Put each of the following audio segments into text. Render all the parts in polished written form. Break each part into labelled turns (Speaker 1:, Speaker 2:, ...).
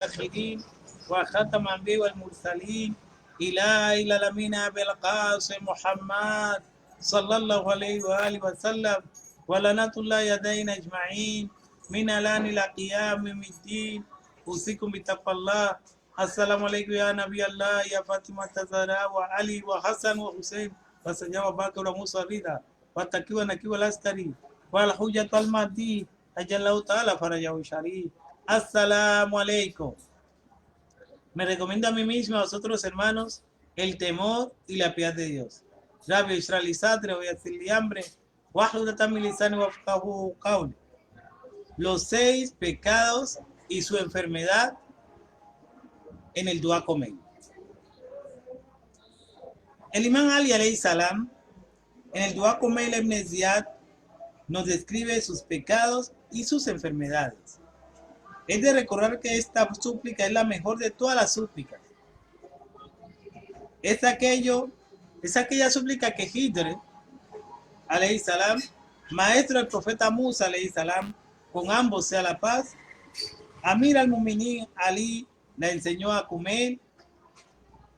Speaker 1: الآخرين وختم أنبياء والمرسلين إلى الأمين أبي القاسم محمد صلى الله عليه وآله وسلم ولنة الله يدين أجمعين من الآن إلى قيام الدين أوصيكم بتقوى الله. السلام عليكم يا نبي الله يا فاطمة الزهراء وعلي وحسن وحسين وسجوا باكر وموسى رضا وتكيوا نكيوا العسكري والحجة المهدي أجل الله تعالى فرجه الشريف. Assalamu alaikum. Me recomiendo a mí mismo, a vosotros hermanos, el temor y la piedad de Dios. Rabbi Israel Sadre, voy a decirle hambre. Los 6 pecados y su enfermedad en el Dua Khomeini. El imán Ali alayhi salam en el Dua Khomeini Ibn Ziyad nos describe sus pecados y sus enfermedades. Es de recordar que esta súplica es la mejor de todas las súplicas. Es aquella súplica que Hidr, alayhi salam, maestro del profeta Musa, alayhi salam, con ambos sea la paz, Amir al-Mu'minin Ali la enseñó a Khomeini,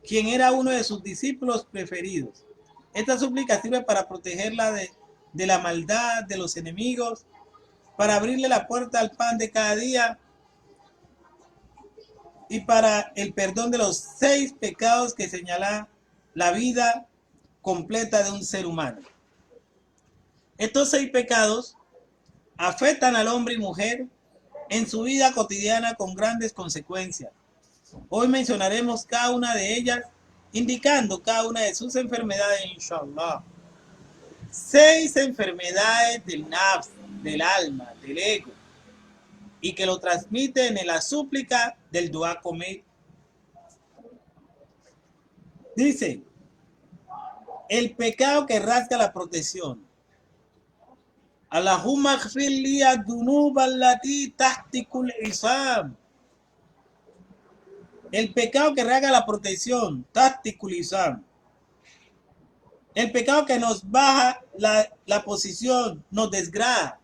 Speaker 1: quien era uno de sus discípulos preferidos. Esta súplica sirve para protegerla de la maldad, de los enemigos, para abrirle la puerta al pan de cada día, y para el perdón de los 6 pecados que señala la vida completa de un ser humano. Estos 6 pecados afectan al hombre y mujer en su vida cotidiana con grandes consecuencias. Hoy mencionaremos cada una de ellas, indicando cada una de sus enfermedades, inshallah. 6 enfermedades del nafs, del alma, del ego, y que lo transmiten en la súplica del Dua Khomeini. Dice, el pecado que rasga la protección. Allahumma ighfir li ad-dunub allati tahtikul isam. El pecado que rasga la protección, tahtikul isam. El pecado que nos baja la posición, nos desgrada.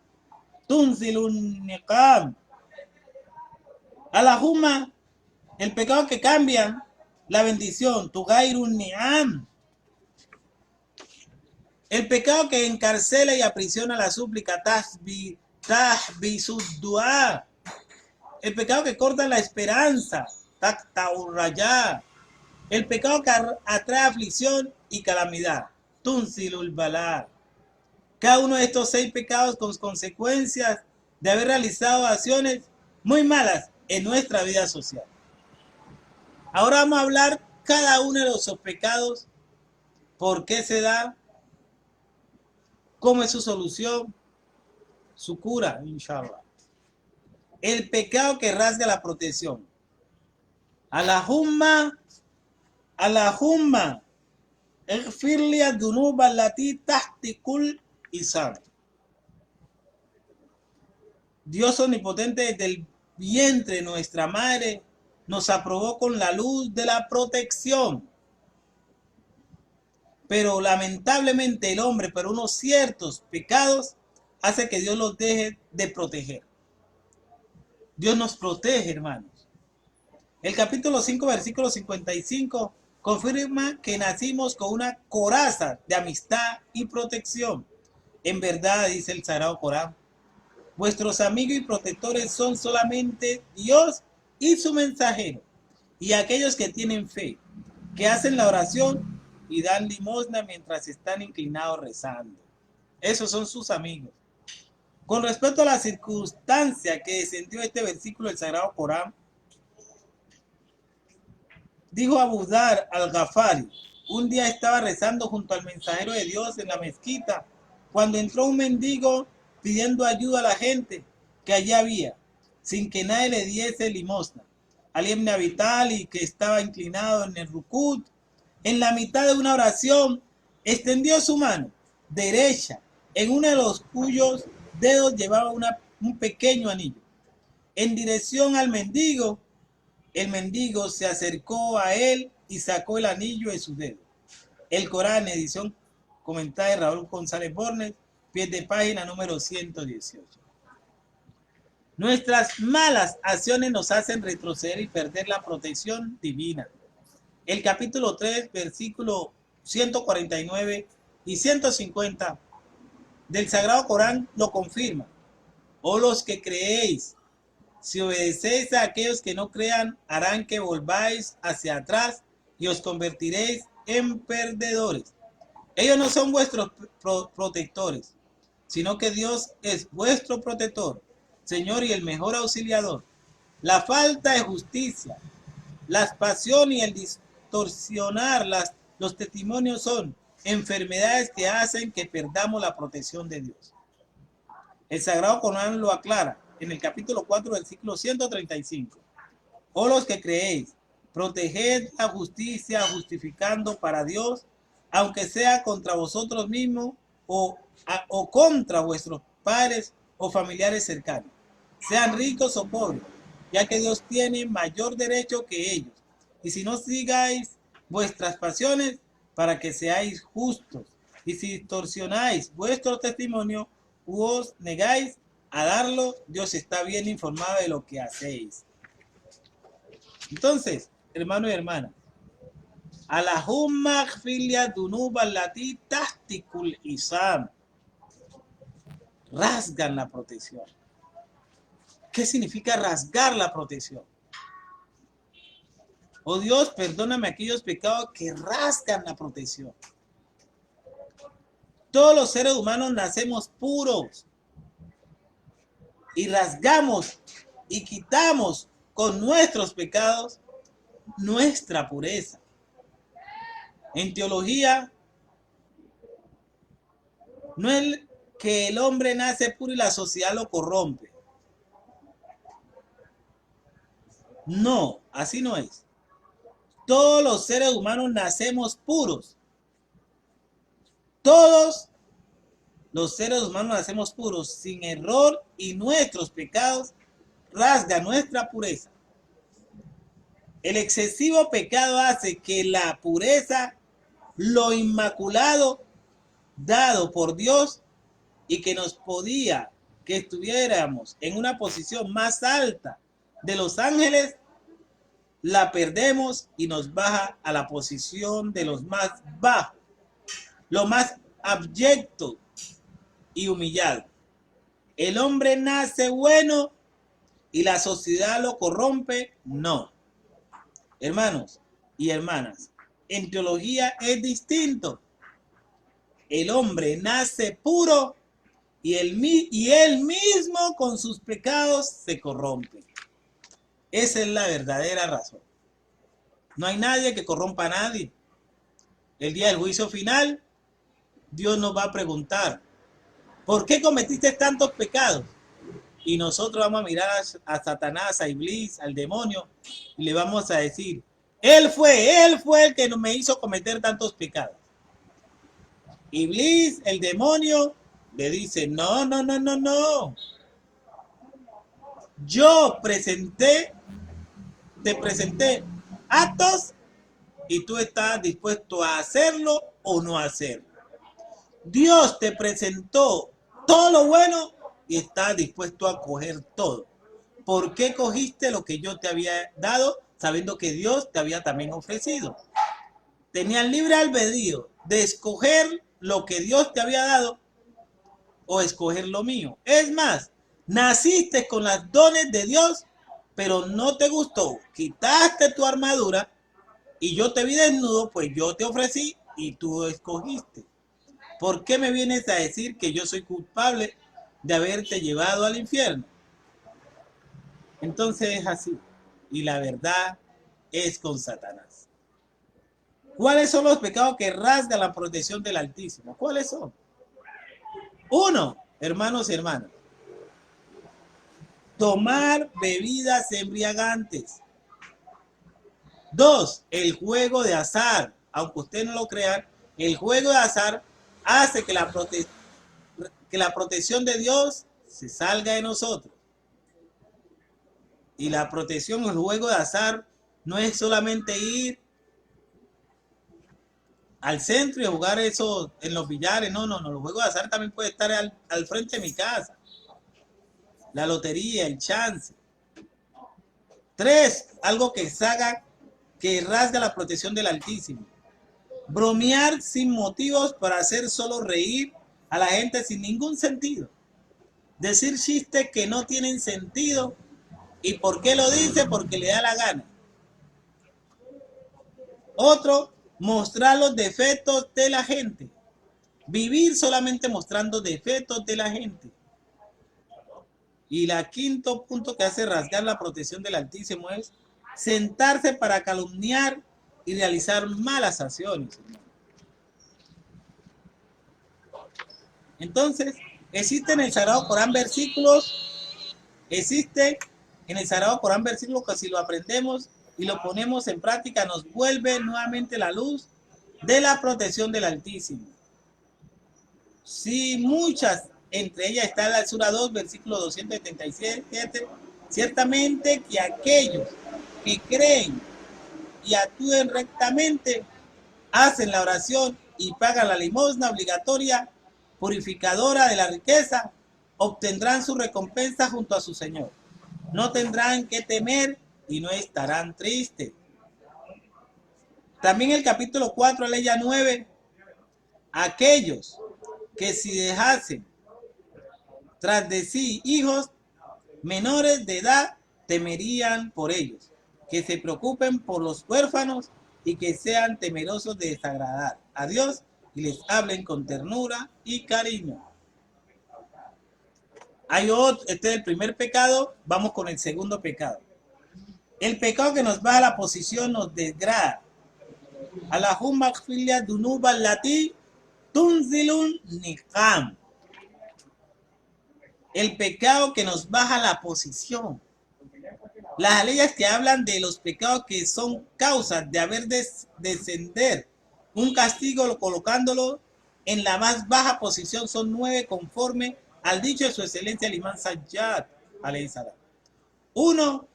Speaker 1: Tunzilun niqam. Allahumma, el pecado que cambia la bendición, tugairun ni'am. El pecado que encarcela y aprisiona la súplica, tahbisud dua. El pecado que corta la esperanza, taqta'ur raya. El pecado que atrae aflicción y calamidad, tunzilul bala. Cada uno de estos 6 pecados con consecuencias de haber realizado acciones muy malas en nuestra vida social. Ahora vamos a hablar cada uno de los pecados, por qué se da, cómo es su solución, su cura, inshallah. El pecado que rasga la protección. Allahumma, ighfir li ad-dunub allati tahtikul isam. Dios omnipotente, desde el vientre de nuestra madre nos aprobó con la luz de la protección. Pero lamentablemente el hombre, por unos ciertos pecados, hace que Dios los deje de proteger. Dios nos protege, hermanos. El capítulo 5, versículo 55, confirma que nacimos con una coraza de amistad y protección. En verdad, dice el Sagrado Corán, vuestros amigos y protectores son solamente Dios y su mensajero, y aquellos que tienen fe, que hacen la oración y dan limosna mientras están inclinados rezando. Esos son sus amigos. Con respecto a la circunstancia que descendió este versículo del Sagrado Corán, dijo Abu Dhar al-Ghafari, un día estaba rezando junto al mensajero de Dios en la mezquita, cuando entró un mendigo pidiendo ayuda a la gente que allí había, sin que nadie le diese limosna. Ali ibn Abi Talib, que estaba inclinado en el rukut, en la mitad de una oración, extendió su mano derecha, en uno de los cuyos dedos llevaba un pequeño anillo, en dirección al mendigo. El mendigo se acercó a él y sacó el anillo de su dedo. El Corán, edición comentada de Raúl González Bornes, pie de página número 118. Nuestras malas acciones nos hacen retroceder y perder la protección divina. El capítulo 3, versículo 149 y 150 del Sagrado Corán lo confirma. Oh los que creéis, si obedecéis a aquellos que no crean, harán que volváis hacia atrás y os convertiréis en perdedores. Ellos no son vuestros protectores, sino que Dios es vuestro protector, Señor y el mejor auxiliador. La falta de justicia, las pasiones y el distorsionar los testimonios son enfermedades que hacen que perdamos la protección de Dios. El Sagrado Corán lo aclara en el capítulo 4, versículo 135. Oh los que creéis, proteged la justicia justificando para Dios, aunque sea contra vosotros mismos o contra vuestros padres o familiares cercanos, sean ricos o pobres, ya que Dios tiene mayor derecho que ellos. Y si no sigáis vuestras pasiones para que seáis justos, y si distorsionáis vuestro testimonio u os negáis a darlo, Dios está bien informado de lo que hacéis. Entonces, hermano y hermana, Allahumma filia dunuba lati tastikul isam, rasgan la protección. ¿Qué significa rasgar la protección? Oh Dios, perdóname aquellos pecados que rasgan la protección. Todos los seres humanos nacemos puros y rasgamos y quitamos con nuestros pecados nuestra pureza. En teología, no es que el hombre nace puro y la sociedad lo corrompe. No, así no es. Todos los seres humanos nacemos puros. Todos los seres humanos nacemos puros, sin error, y nuestros pecados rasgan nuestra pureza. El excesivo pecado hace que la pureza, lo inmaculado dado por Dios y que nos podía que estuviéramos en una posición más alta de los ángeles, la perdemos y nos baja a la posición de los más bajos, lo más abyecto y humillado. El hombre nace bueno y la sociedad lo corrompe. No. Hermanos y hermanas, en teología es distinto. El hombre nace puro y él mismo con sus pecados se corrompe. Esa es la verdadera razón. No hay nadie que corrompa a nadie. El día del juicio final, Dios nos va a preguntar, ¿por qué cometiste tantos pecados? Y nosotros vamos a mirar a Satanás, a Iblis, al demonio, y le vamos a decir, él fue el que me hizo cometer tantos pecados. Iblis, el demonio, le dice, no. Yo te presenté actos y tú estás dispuesto a hacerlo o no hacerlo. Dios te presentó todo lo bueno y estás dispuesto a coger todo. ¿Por qué cogiste lo que yo te había dado sabiendo que Dios te había también ofrecido? Tenías libre albedrío de escoger lo que Dios te había dado o escoger lo mío. Es más, naciste con las dones de Dios, pero no te gustó. Quitaste tu armadura y yo te vi desnudo, pues yo te ofrecí y tú escogiste. ¿Por qué me vienes a decir que yo soy culpable de haberte llevado al infierno? Entonces es así. Y la verdad es con Satanás. ¿Cuáles son los pecados que rasgan la protección del Altísimo? ¿Cuáles son? 1, hermanos y hermanas, tomar bebidas embriagantes. 2, el juego de azar. Aunque usted no lo crea, el juego de azar hace que la protección de Dios se salga de nosotros. Y la protección, el juego de azar, no es solamente ir al centro y jugar eso en los billares. No. Los juegos de azar también puede estar al frente de mi casa. la lotería, el chance. 3, algo que rasga la protección del Altísimo. Bromear sin motivos para hacer solo reír a la gente sin ningún sentido. Decir chistes que no tienen sentido. ¿Y por qué lo dice? Porque le da la gana. Otro, mostrar los defectos de la gente. Vivir solamente mostrando defectos de la gente. Y la quinto punto que hace rasgar la protección del Altísimo es sentarse para calumniar y realizar malas acciones. Entonces, existen en el Sagrado Corán versículos que si lo aprendemos y lo ponemos en práctica nos vuelve nuevamente la luz de la protección del Altísimo. Sí, muchas, entre ellas está la Sura 2, versículo 277, ciertamente que aquellos que creen y actúen rectamente, hacen la oración y pagan la limosna obligatoria, purificadora de la riqueza, obtendrán su recompensa junto a su Señor. No tendrán que temer y no estarán tristes. También el capítulo 4, ley 9, aquellos que si dejasen tras de sí hijos menores de edad, temerían por ellos, que se preocupen por los huérfanos y que sean temerosos de desagradar a Dios y les hablen con ternura y cariño. Hay otro, este es el primer pecado, vamos con el segundo pecado. El pecado que nos baja a la posición nos degrada. Allahumma khfilia dunuba lati tunzilun niqam. El pecado que nos baja la posición. Las leyes que hablan de los pecados que son causas de haber descender un castigo colocándolo en la más baja posición son 9 conforme al dicho de su excelencia el imán Sajjad alayhi salam. 1,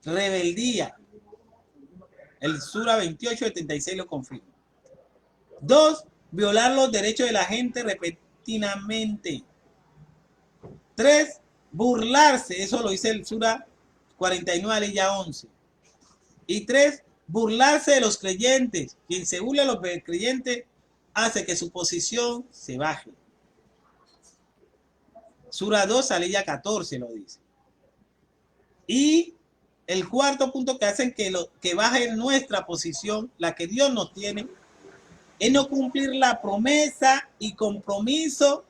Speaker 1: rebeldía. El Sura 28:76 lo confirma. 2, violar los derechos de la gente repentinamente. 3, burlarse, eso lo dice el Sura 49, ley 11. Y 3, burlarse de los creyentes. Quien se burla de los creyentes hace que su posición se baje. Sura 2, ley 14 lo dice. Y el cuarto punto que hacen que baje nuestra posición, la que Dios nos tiene, es no cumplir la promesa y compromiso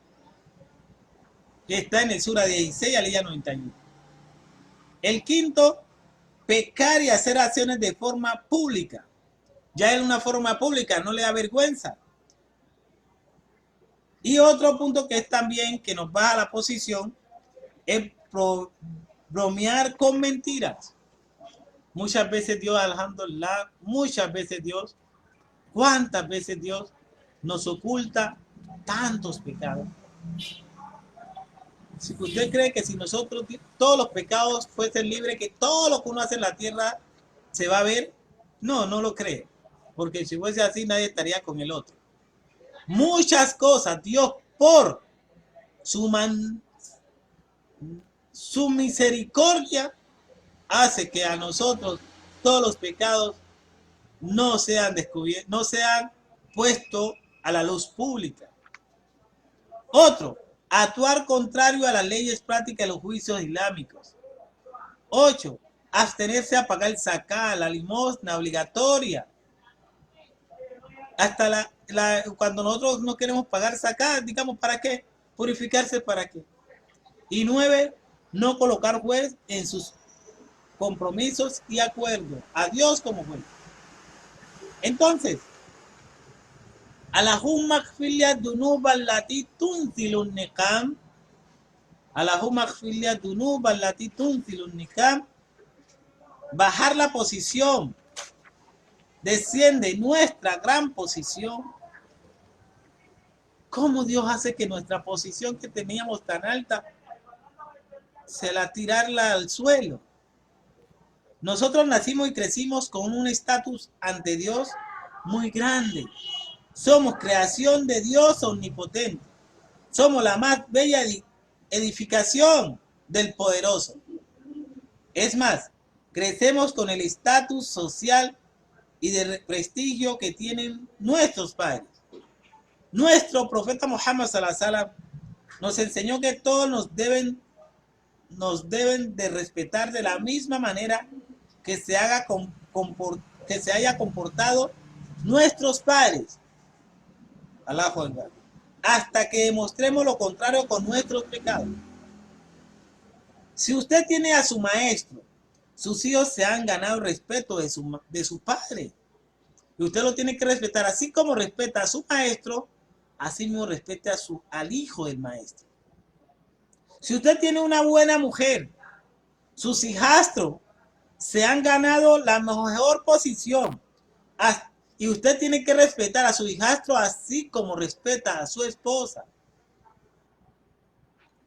Speaker 1: que está en el Sura 16, Aliyah 91. El quinto, pecar y hacer acciones de forma pública. Ya en una forma pública, no le da vergüenza. Y otro punto que es también que nos baja la posición es bromear con mentiras. Muchas veces Dios, alhamdulillah, ¿cuántas veces Dios nos oculta tantos pecados? Si usted cree que si nosotros todos los pecados fuesen libres, que todo lo que uno hace en la tierra se va a ver, no lo cree. Porque si fuese así, nadie estaría con el otro. Muchas cosas, Dios por su misericordia hace que a nosotros todos los pecados no sean descubiertos, no sean puestos a la luz pública. Otro, actuar contrario a las leyes prácticas de los juicios islámicos. 8, abstenerse a pagar el zakat, la limosna obligatoria. Hasta cuando nosotros no queremos pagar zakat, digamos, ¿para qué? Purificarse, ¿para qué? Y 9, no colocar juez en sus compromisos y acuerdos. A Dios como juez. Entonces, Allahumma khfilia dunuba allati tunzilun niqam. Allahumma khfilia dunuba allati tunzilun niqam. Bajar la posición. Desciende nuestra gran posición. ¿Cómo Dios hace que nuestra posición que teníamos tan alta se la tirarla al suelo? Nosotros nacimos y crecimos con un estatus ante Dios muy grande. Somos creación de Dios omnipotente. Somos la más bella edificación del poderoso. Es más, crecemos con el estatus social y de prestigio que tienen nuestros padres. Nuestro profeta Muhammad sallallahu alaihi wasallam nos enseñó que todos nos deben de respetar de la misma manera que se haya comportado nuestros padres. Allahu Akbar. Hasta que demostremos lo contrario con nuestros pecados. Si usted tiene a su maestro, sus hijos se han ganado el respeto de su padre. Y usted lo tiene que respetar, así como respeta a su maestro, así mismo respete al hijo del maestro. Si usted tiene una buena mujer, sus hijastros se han ganado la mejor posición. Y usted tiene que respetar a su hijastro así como respeta a su esposa.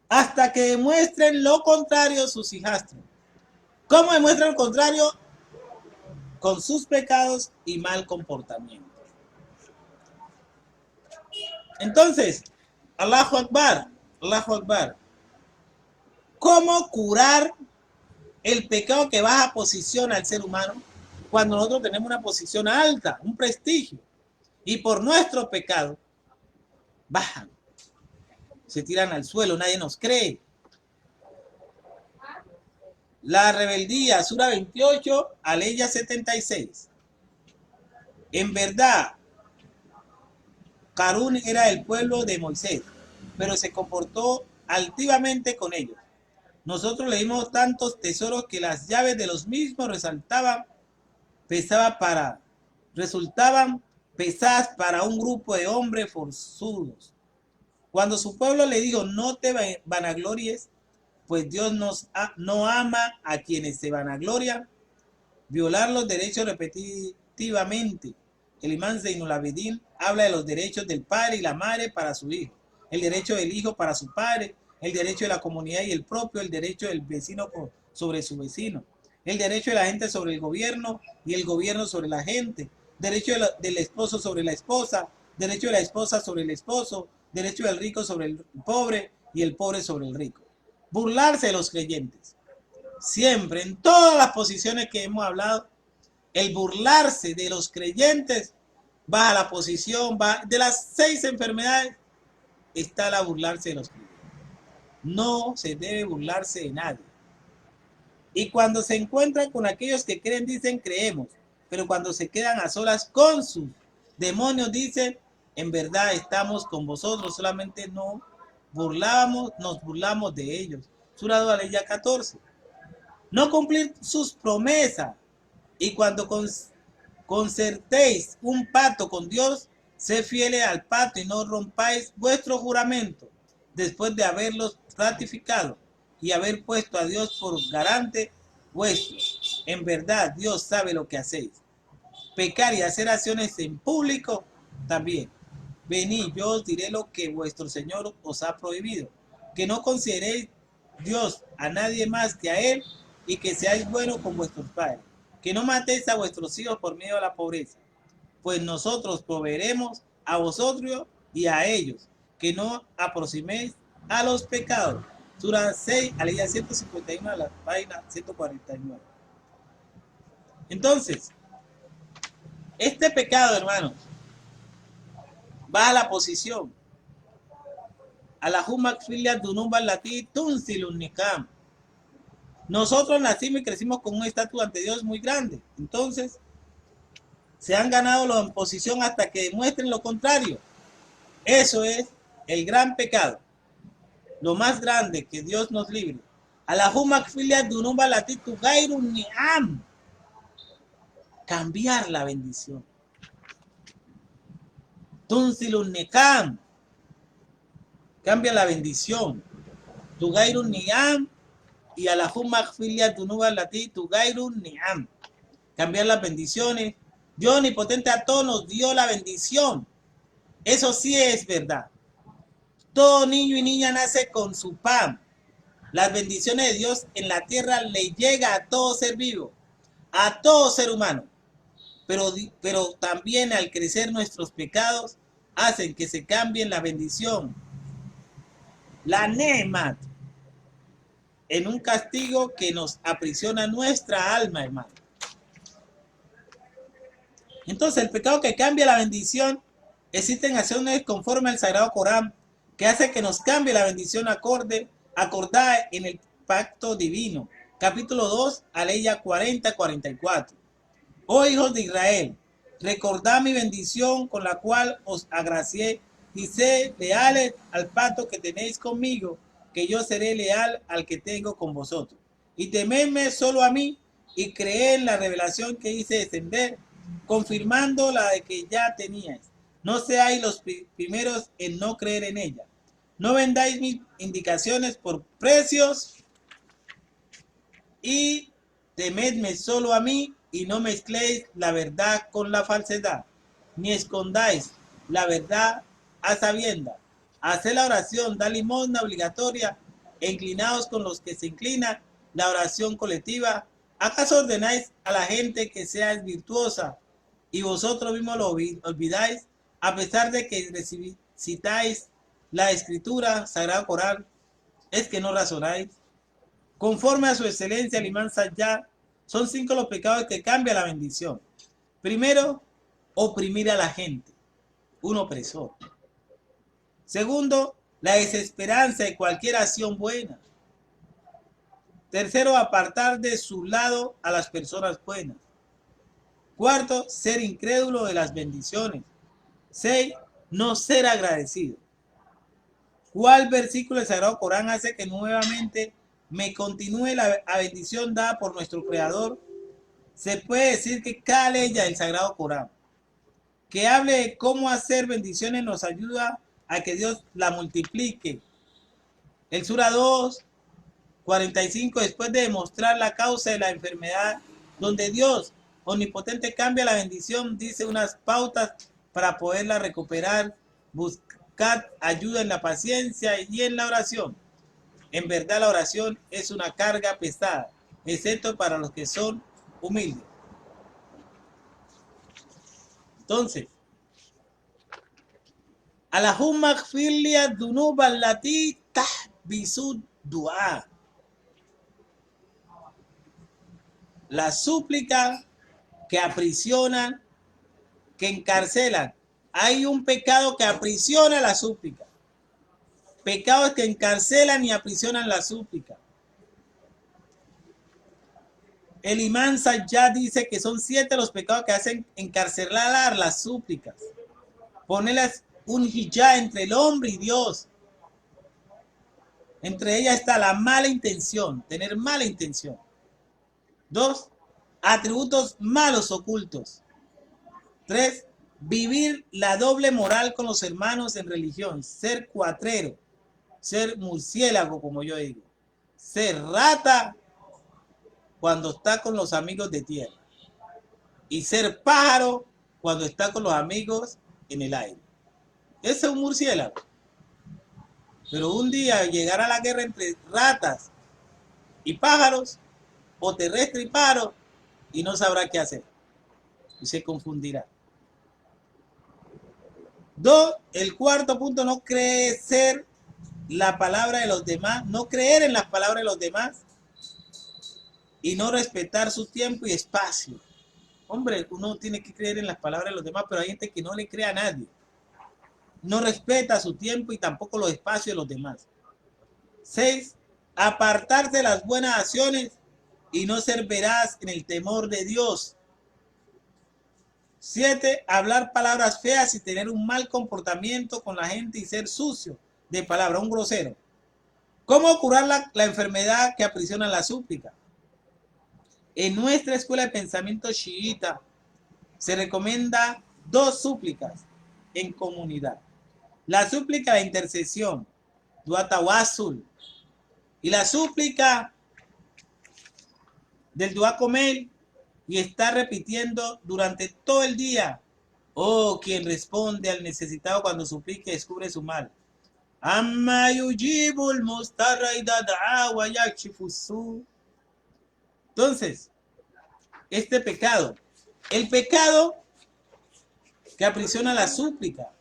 Speaker 1: Hasta que demuestren lo contrario sus hijastros. ¿Cómo demuestran lo contrario? Con sus pecados y mal comportamiento. Entonces, Allahu Akbar, Allahu Akbar. ¿Cómo curar el pecado que baja posición al ser humano cuando nosotros tenemos una posición alta, un prestigio? Y por nuestro pecado bajan, se tiran al suelo, nadie nos cree. La rebeldía, Sura 28, Aleya 76. En verdad, Carún era el pueblo de Moisés, pero se comportó altivamente con ellos. Nosotros le dimos tantos tesoros que las llaves de los mismos resultaban pesadas para un grupo de hombres forzudos. Cuando su pueblo le dijo, no te vanaglories, pues Dios no ama a quienes se vanaglorian, violar los derechos repetitivamente. El imán Zainul Abidin habla de los derechos del padre y la madre para su hijo, el derecho del hijo para su padre, el derecho de la comunidad y el propio, el derecho del vecino sobre su vecino, el derecho de la gente sobre el gobierno y el gobierno sobre la gente, derecho del esposo sobre la esposa, derecho de la esposa sobre el esposo, derecho del rico sobre el pobre y el pobre sobre el rico. Burlarse de los creyentes. Siempre, en todas las posiciones que hemos hablado, el burlarse de los creyentes baja la posición, de las 6 enfermedades está la burlarse de los creyentes. No se debe burlarse de nadie. Y cuando se encuentran con aquellos que creen, dicen creemos, pero cuando se quedan a solas con sus demonios, dicen en verdad estamos con vosotros, solamente nos burlamos de ellos. Sura 2, Aleya 14. No cumplir sus promesas. Y cuando concertéis un pacto con Dios, sed fieles al pacto y no rompáis vuestro juramento después de haberlos ratificado y haber puesto a Dios por garante vuestro. En verdad, Dios sabe lo que hacéis. Pecar y hacer acciones en público también. Venid, yo os diré lo que vuestro Señor os ha prohibido. Que no consideréis Dios a nadie más que a Él y que seáis buenos con vuestros padres. Que no matéis a vuestros hijos por miedo a la pobreza, pues nosotros proveeremos a vosotros y a ellos. Que no aproximéis a los pecados. Sura 6, Aleya 151, a la página 149. Entonces, este pecado, hermanos, baja la posición. Alahumak filia dunumba lati tunsilun nikam. Nosotros nacimos y crecimos con un estatus ante Dios muy grande. Entonces, se han ganado la posición hasta que demuestren lo contrario. Eso es el gran pecado. Lo más grande, que Dios nos libre. Alahumak filia dunumba lati tugairun niam. Cambiar la bendición. Tunsilun nikam. Cambia la bendición. Tugairun niam. Y a la filia tu nuba lati tu gairun niam. Cambiar las bendiciones. Dios omnipotente a todos nos dio la bendición. Eso sí es verdad. Todo niño y niña nace con su pan. Las bendiciones de Dios en la tierra le llega a todo ser vivo, a todo ser humano. Pero también al crecer nuestros pecados hacen que se cambie la bendición. La nemat en un castigo que nos aprisiona nuestra alma, hermano. Entonces, el pecado que cambia la bendición, existen acciones conforme al Sagrado Corán, que hace que nos cambie la bendición acordada en el pacto divino. Capítulo 2, aleya 40-44. Oh hijos de Israel, recordad mi bendición con la cual os agracié y sé leales al pacto que tenéis conmigo, que yo seré leal al que tengo con vosotros. Y temedme solo a mí y creed en la revelación que hice descender, confirmando la de que ya teníais. No seáis los primeros en no creer en ella. No vendáis mis indicaciones por precios y temedme solo a mí y no mezcléis la verdad con la falsedad, ni escondáis la verdad a sabiendas. Haced la oración, da limosna obligatoria e inclinaos con los que se inclinan, la oración colectiva. ¿Acaso ordenáis a la gente que sea virtuosa y vosotros mismos lo olvidáis, a pesar de que citáis la escritura, sagrado Corán? ¿Es que no razonáis? Conforme a su excelencia, el imán Sayyad, son 5 los pecados que cambian la bendición. Primero, oprimir a la gente, un opresor. Segundo, la desesperanza de cualquier acción buena. Tercero, apartar de su lado a las personas buenas. Cuarto, ser incrédulo de las bendiciones. 6, no ser agradecido. ¿Cuál versículo del Sagrado Corán hace que nuevamente me continúe la bendición dada por nuestro Creador? Se puede decir que cada ley del Sagrado Corán que hable de cómo hacer bendiciones nos ayuda a que Dios la multiplique. El Sura 2, 45, después de demostrar la causa de la enfermedad, donde Dios omnipotente cambia la bendición, dice unas pautas para poderla recuperar. Buscad ayuda en la paciencia y en la oración. En verdad la oración es una carga pesada, excepto para los que son humildes. Entonces, Allahumma gfirli ad-dunub allati tahbisu du'a. La súplica que aprisionan, que encarcelan. Hay un pecado que aprisiona la súplica. Pecados que encarcelan y aprisionan la súplica. El imán Sayyad dice que son 7 los pecados que hacen encarcelar las súplicas. Ponerlas un hijab entre el hombre y Dios. Entre ellas está la mala intención, tener mala intención. 2, atributos malos ocultos. 3, vivir la doble moral con los hermanos en religión. Ser cuatrero, ser murciélago, como yo digo. Ser rata cuando está con los amigos de tierra. Y ser pájaro cuando está con los amigos en el aire. Ese es un murciélago. Pero un día llegará la guerra entre ratas y pájaros, o terrestre y pájaro, y no sabrá qué hacer. Y se confundirá. 2, el cuarto punto, no creer la palabra de los demás, no creer en las palabras de los demás y no respetar su tiempo y espacio. Hombre, uno tiene que creer en las palabras de los demás, pero hay gente que no le cree a nadie. No respeta su tiempo y tampoco los espacios de los demás. 6, apartarse de las buenas acciones y no ser veraz en el temor de Dios. 7, hablar palabras feas y tener un mal comportamiento con la gente y ser sucio de palabra, un grosero. ¿Cómo curar la enfermedad que aprisiona la súplica? En nuestra escuela de pensamiento chiita se recomienda 2 súplicas en comunidad. La súplica de intercesión, dua tawassul, y la súplica del dua comel, y está repitiendo durante todo el día. Oh, quien responde al necesitado cuando suplique descubre su mal. Amma yujibul mustarra idha da'a wa yakshifu su. Entonces, este pecado, el pecado que aprisiona la súplica,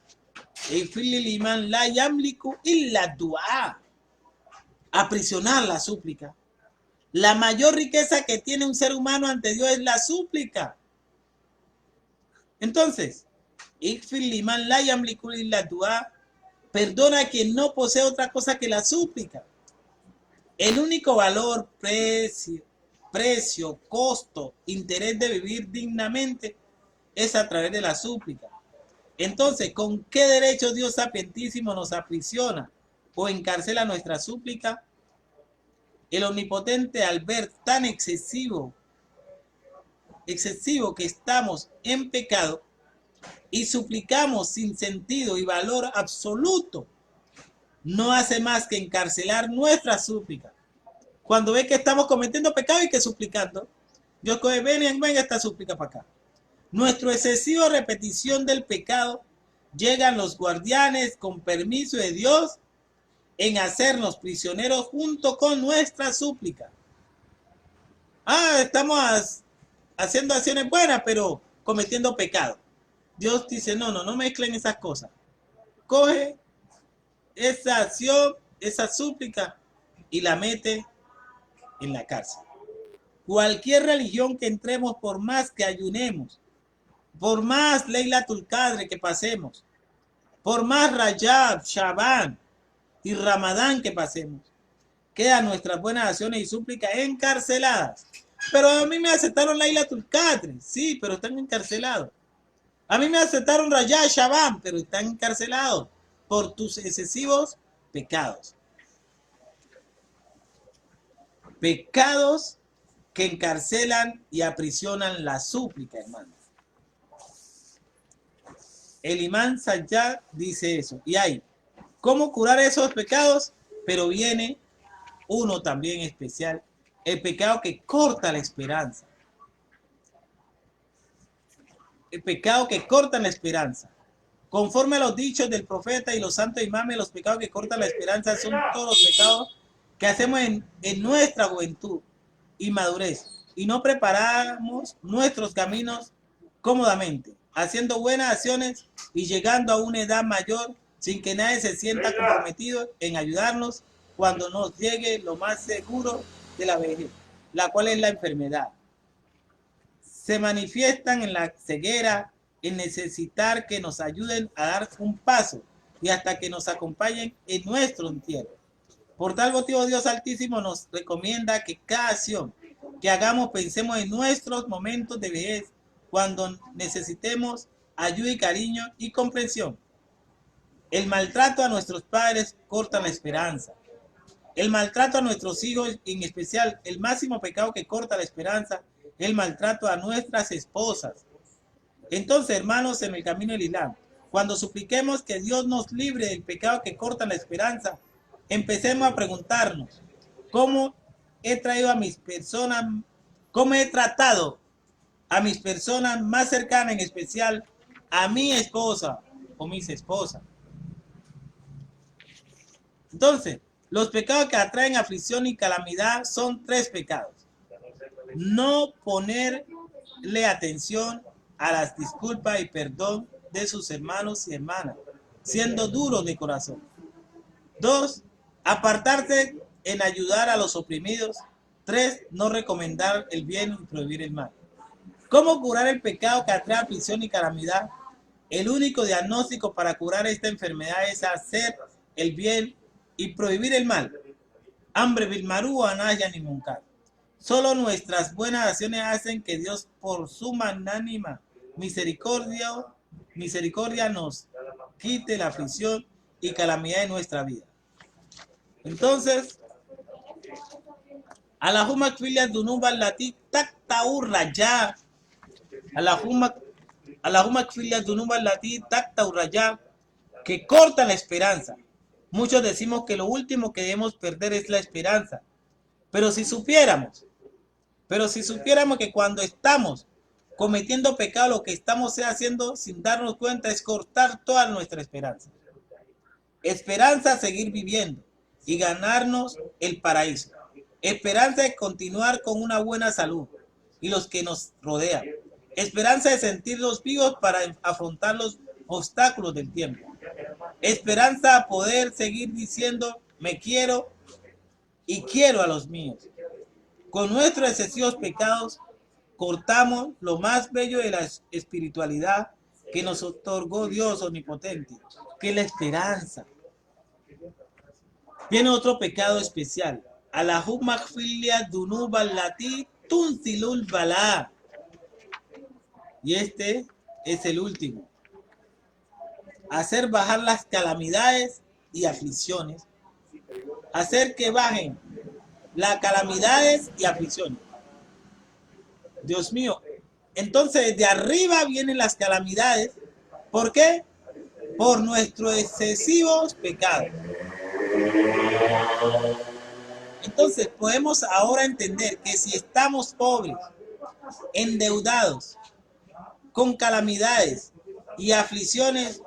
Speaker 1: el imán la yamliku illa du'a, aprisionar la súplica, La mayor riqueza que tiene un ser humano ante Dios es la súplica. Entonces, perdona a quien no posee otra cosa que la súplica. El único valor, precio, costo, interés de vivir dignamente es a través de la súplica. Entonces, ¿con qué derecho Dios sapientísimo nos aprisiona o encarcela nuestra súplica? El omnipotente, al ver tan excesivo que estamos en pecado y suplicamos sin sentido y valor absoluto, no hace más que encarcelar nuestra súplica. Cuando ve que estamos cometiendo pecado y que suplicando, Dios coge, venga esta súplica para acá. Nuestra excesiva repetición del pecado, llegan los guardianes con permiso de Dios en hacernos prisioneros junto con nuestra súplica. Estamos haciendo acciones buenas, pero cometiendo pecado. Dios dice, no mezclen esas cosas. Coge esa acción, esa súplica y la mete en la cárcel. Cualquier religión que entremos, por más que ayunemos, por más Laylatul Qadr que pasemos, por más Rajab, Shaban y Ramadán que pasemos, quedan nuestras buenas acciones y súplicas encarceladas. Pero a mí me aceptaron Laylatul Qadr, sí, pero están encarcelados. A mí me aceptaron Rajab, Shaban, pero están encarcelados por tus excesivos pecados. Pecados que encarcelan y aprisionan la súplica, hermano. El imán Sayyad dice eso. Y hay cómo curar esos pecados, pero viene uno también especial, el pecado que corta la esperanza. El pecado que corta la esperanza. Conforme a los dichos del profeta y los santos imames, los pecados que cortan la esperanza son todos los pecados que hacemos en nuestra juventud y madurez y no preparamos nuestros caminos cómodamente, haciendo buenas acciones y llegando a una edad mayor sin que nadie se sienta comprometido en ayudarnos cuando nos llegue lo más seguro de la vejez, la cual es la enfermedad. Se manifiestan en la ceguera, en necesitar que nos ayuden a dar un paso y hasta que nos acompañen en nuestro entierro. Por tal motivo, Dios Altísimo nos recomienda que cada acción que hagamos pensemos en nuestros momentos de vejez, cuando necesitemos ayuda y cariño y comprensión. El maltrato a nuestros padres corta la esperanza. El maltrato a nuestros hijos, en especial, el máximo pecado que corta la esperanza, el maltrato a nuestras esposas. Entonces, hermanos, en el camino del Islam, cuando supliquemos que Dios nos libre del pecado que corta la esperanza, empecemos a preguntarnos, ¿cómo he traído a mis personas, cómo he tratado a mis personas más cercanas, en especial a mi esposa o mis esposas? Entonces, los pecados que atraen aflicción y calamidad son 3 pecados. No ponerle atención a las disculpas y perdón de sus hermanos y hermanas, siendo duros de corazón. 2. Apartarse en ayudar a los oprimidos. 3. No recomendar el bien y prohibir el mal. ¿Cómo curar el pecado que atrae aflicción y calamidad? El único diagnóstico para curar esta enfermedad es hacer el bien y prohibir el mal. Amr bil ma'ruf wa nahy anil munkar. Solo nuestras buenas acciones hacen que Dios, por su magnánima misericordia, nos quite la aflicción y calamidad de nuestra vida. Entonces, Allahumma kfirli dhunuba allati taqta'u raja. Allahumma kfirli dhunuba allati taqta'u raja, que corta la esperanza. Muchos decimos que lo último que debemos perder es la esperanza. Pero si supiéramos que cuando estamos cometiendo pecado, lo que estamos haciendo sin darnos cuenta es cortar toda nuestra esperanza. Esperanza de seguir viviendo y ganarnos el paraíso. Esperanza de continuar con una buena salud y los que nos rodean. Esperanza de sentirnos vivos para afrontar los obstáculos del tiempo. Esperanza a poder seguir diciendo me quiero y quiero a los míos. Con nuestros excesivos pecados cortamos lo más bello de la espiritualidad que nos otorgó Dios omnipotente, que es la esperanza. Viene otro pecado especial. Alahum maghfilia dunuba lati tunzilul bala. Y este es el último. Hacer bajar las calamidades y aflicciones. Hacer que bajen las calamidades y aflicciones. Dios mío. Entonces, de arriba vienen las calamidades. ¿Por qué? Por nuestros excesivos pecados. Entonces, podemos ahora entender que si estamos pobres, endeudados, con calamidades y aflicciones,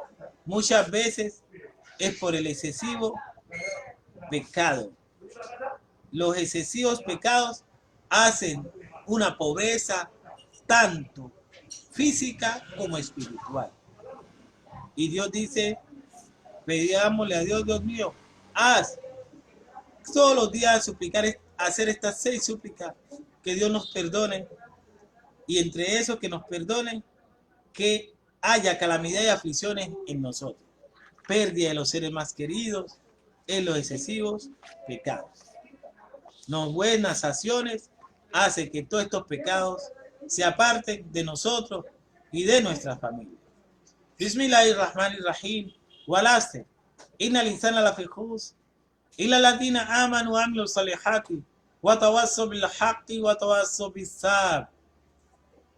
Speaker 1: muchas veces es por el excesivo pecado. Los excesivos pecados hacen una pobreza tanto física como espiritual. Y Dios dice, pidámosle a Dios, Dios mío, haz todos los días suplicar, hacer estas 6 súplicas, que Dios nos perdone, y entre eso que nos perdone, que haya calamidad y aflicciones en nosotros, pérdida de los seres más queridos, en los excesivos pecados. Las buenas acciones hacen que todos estos pecados se aparten de nosotros y de nuestra familia. Bismillahirrahmanirrahim. Wal asr. Innal insana lafi khusr. Illa alladhina amanu wa amilus salihati wa tawassaw bil haqqi wa tawassaw bis sabr.